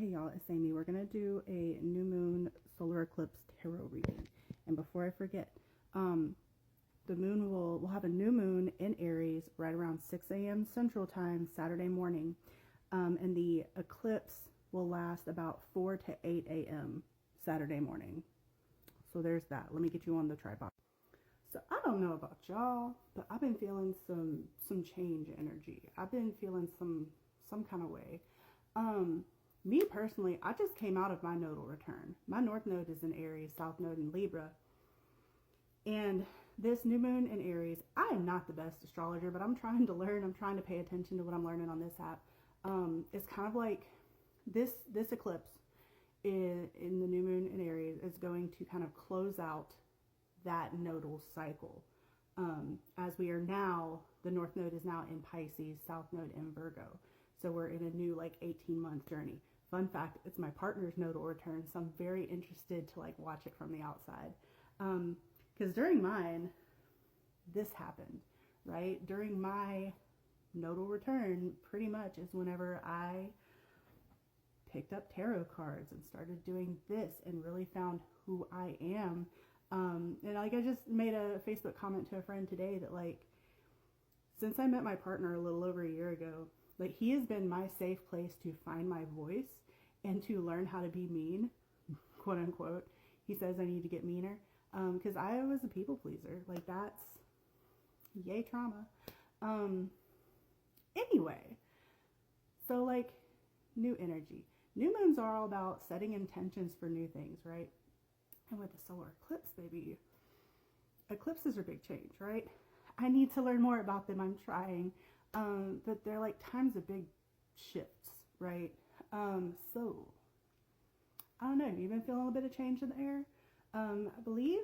Hey y'all, it's Amy. We're gonna do a new moon solar eclipse tarot reading. And before I forget, the moon we'll have a new moon in Aries right around 6 a.m. Central Time Saturday morning, and the eclipse will last about 4 to 8 a.m. Saturday morning. So there's that. Let me get you on the tripod. So I don't know about y'all, but I've been feeling some change energy. I've been feeling some kind of way. Me personally, I just came out of my nodal return. My north node is in Aries, south node in Libra. And this new moon in Aries, I am not the best astrologer, but I'm trying to learn. I'm trying to pay attention to what I'm learning on this app. It's kind of like this eclipse in the new moon in Aries is going to kind of close out that nodal cycle. As we are now, the north node is now in Pisces, south node in Virgo. So we're in a new 18-month journey. Fun fact, it's my partner's nodal return, so I'm very interested to watch it from the outside. Because during mine, this happened, right? During my nodal return, pretty much is whenever I picked up tarot cards and started doing this and really found who I am. And I just made a Facebook comment to a friend today that since I met my partner a little over a year ago, he has been my safe place to find my voice and to learn how to be mean, quote unquote. He says I need to get meaner, because I was a people pleaser. That's yay trauma. Anyway, so new energy. New moons are all about setting intentions for new things, right? And with the solar eclipse, baby, eclipses are big change, right? I need to learn more about them. I'm trying. But they're times of big shifts, right? So I don't know, you've been feeling a bit of change in the air. I believe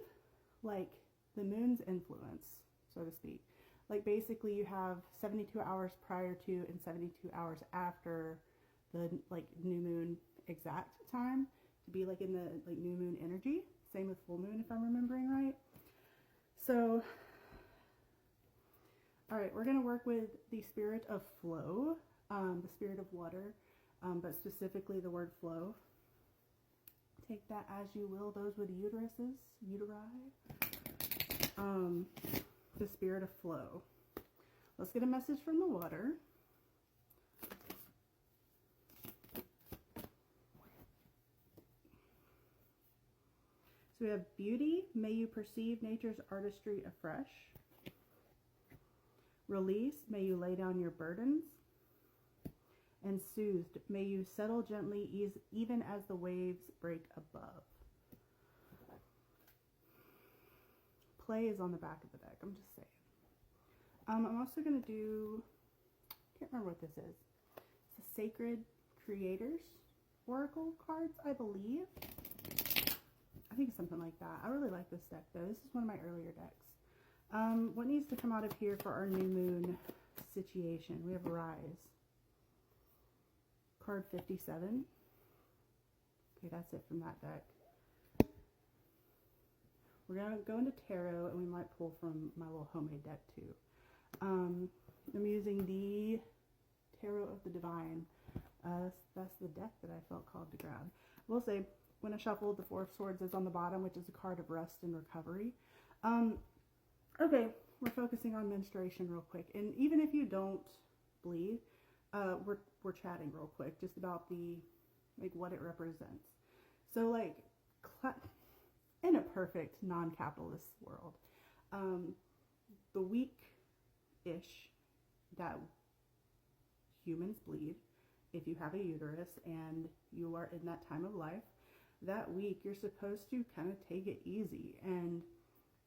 the moon's influence, so to speak. Basically you have 72 hours prior to and 72 hours after the new moon exact time to be in the new moon energy. Same with full moon, if I'm remembering right. So all right, we're going to work with the spirit of flow, the spirit of water, but specifically the word flow. Take that as you will, those with uteruses, uteri. The spirit of flow. Let's get a message from the water. So we have beauty, may you perceive nature's artistry afresh. Release, may you lay down your burdens. And soothed, may you settle gently even as the waves break above. Play is on the back of the deck, I'm just saying. I'm also going to do, I can't remember what this is. It's a Sacred Creators Oracle cards, I believe. I think it's something like that. I really like this deck though. This is one of my earlier decks. What needs to come out of here for our new moon situation? We have Rise. Card 57. Okay, that's it from that deck. We're going to go into tarot, and we might pull from my little homemade deck too. I'm using the Tarot of the Divine. That's the deck that I felt called to grab. I will say, when I shuffled, the Four of Swords is on the bottom, which is a card of rest and recovery. Okay, we're focusing on menstruation real quick. And even if you don't bleed, we're chatting real quick just about the, what it represents. So, in a perfect non-capitalist world, the week-ish that humans bleed, if you have a uterus and you are in that time of life, that week you're supposed to kind of take it easy and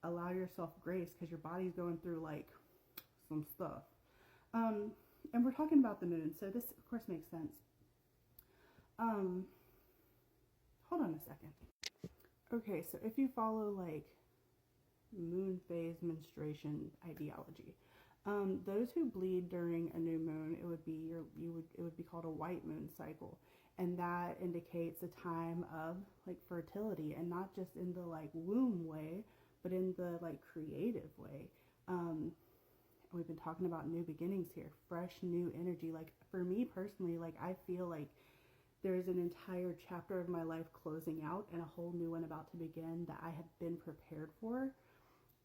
allow yourself grace, because your body's going through some stuff. And we're talking about the moon, so this of course makes sense. Hold on a second. Okay, so if you follow moon phase menstruation ideology, those who bleed during a new moon, it would be called a white moon cycle, and that indicates a time of fertility, and not just in the womb way, but in the creative way. We've been talking about new beginnings here, fresh new energy. For me personally, I feel there's an entire chapter of my life closing out and a whole new one about to begin that I have been prepared for.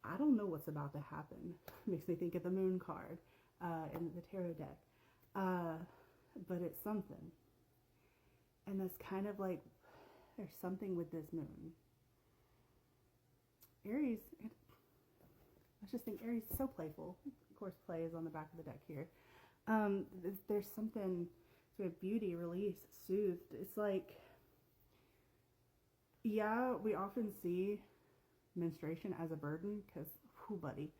I don't know what's about to happen. Makes me think of the moon card in the tarot deck. But it's something. And that's kind of like, there's something with this moon. Aries, I just think Aries is so playful. Of course, play is on the back of the deck here. There's something, so we have beauty, release, soothed. It's like, yeah, we often see menstruation as a burden because, whoo, buddy.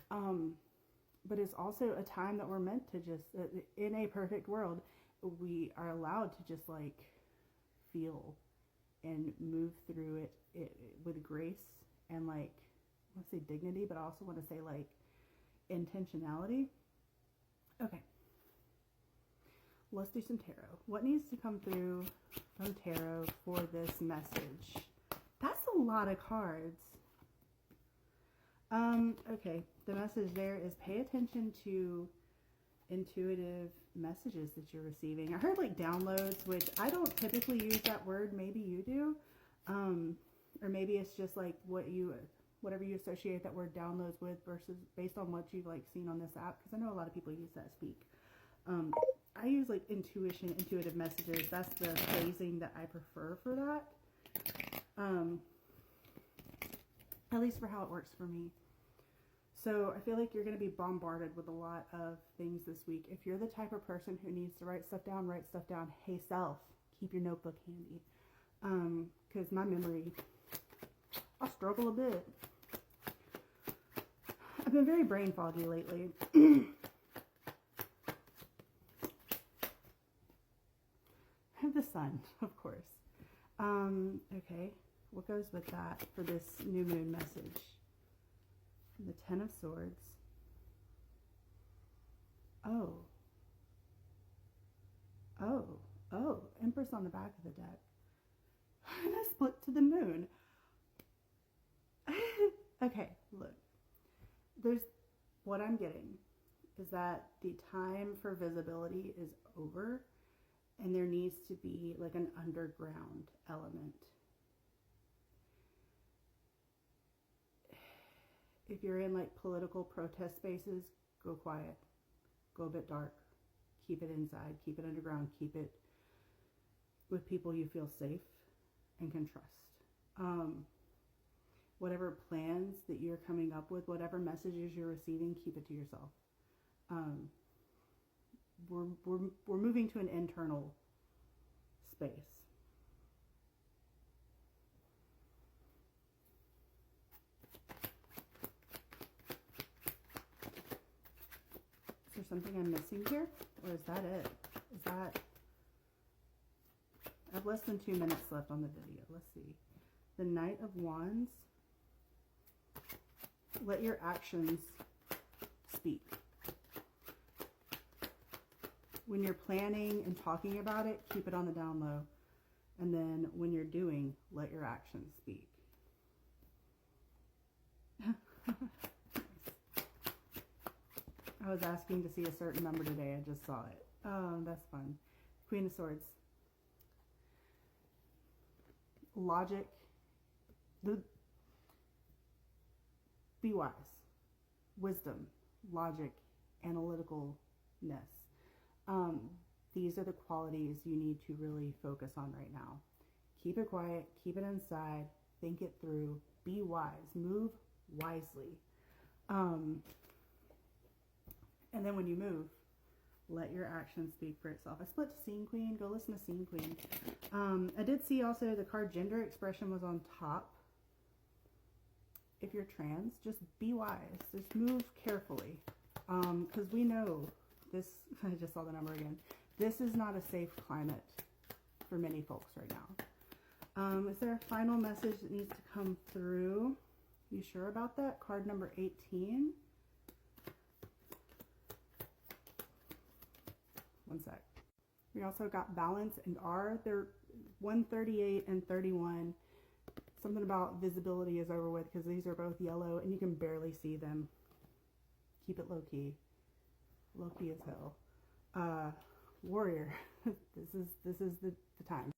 But it's also a time that we're meant to just, in a perfect world, we are allowed to just like feel and move through it with grace and like, I want to say dignity, but I also want to say like intentionality. Okay. Let's do some tarot. What needs to come through from tarot for this message? That's a lot of cards. Okay. The message there is pay attention to intuitive messages that you're receiving. I heard like downloads, which I don't typically use that word. Maybe you do. Or maybe it's just like whatever you associate that word downloads with versus based on what you've like seen on this app. Because I know a lot of people use that speak. I use like intuitive messages. That's the phrasing that I prefer for that. At least for how it works for me. So I feel like you're going to be bombarded with a lot of things this week. If you're the type of person who needs to write stuff down, write stuff down. Hey, self, keep your notebook handy. Because my memory, I struggle a bit. I've been very brain foggy lately. I have the sun, of course. Okay, what goes with that for this new moon message? The Ten of Swords. Oh, Empress on the back of the deck. And I split to the moon. Okay, look. What I'm getting is that the time for visibility is over and there needs to be like an underground element. If you're in like political protest spaces, go quiet, go a bit dark, keep it inside, keep it underground, keep it with people you feel safe and can trust. Whatever plans that you're coming up with, whatever messages you're receiving, keep it to yourself. We're moving to an internal space. Is there something I'm missing here? Or is that it? I have less than 2 minutes left on the video. Let's see. The Knight of Wands. Let your actions speak. When you're planning and talking about it, keep it on the down low. And then when you're doing, let your actions speak. I was asking to see a certain number today. I just saw it. Oh, that's fun. Queen of Swords. Logic. Be wise. Wisdom. Logic. Analyticalness. These are the qualities you need to really focus on right now. Keep it quiet. Keep it inside. Think it through. Be wise. Move wisely. And then when you move, let your actions speak for itself. I split to Scene Queen. Go listen to Scene Queen. I did see also the card Gender Expression was on top. If you're trans, just be wise. Just move carefully. Because we know this, I just saw the number again. This is not a safe climate for many folks right now. Is there a final message that needs to come through? You sure about that? Card number 18. One sec. We also got Balance and R. They're 138 and 31. Something about visibility is over with because these are both yellow and you can barely see them. Keep it low key. Low key as hell. warrior. This is the time.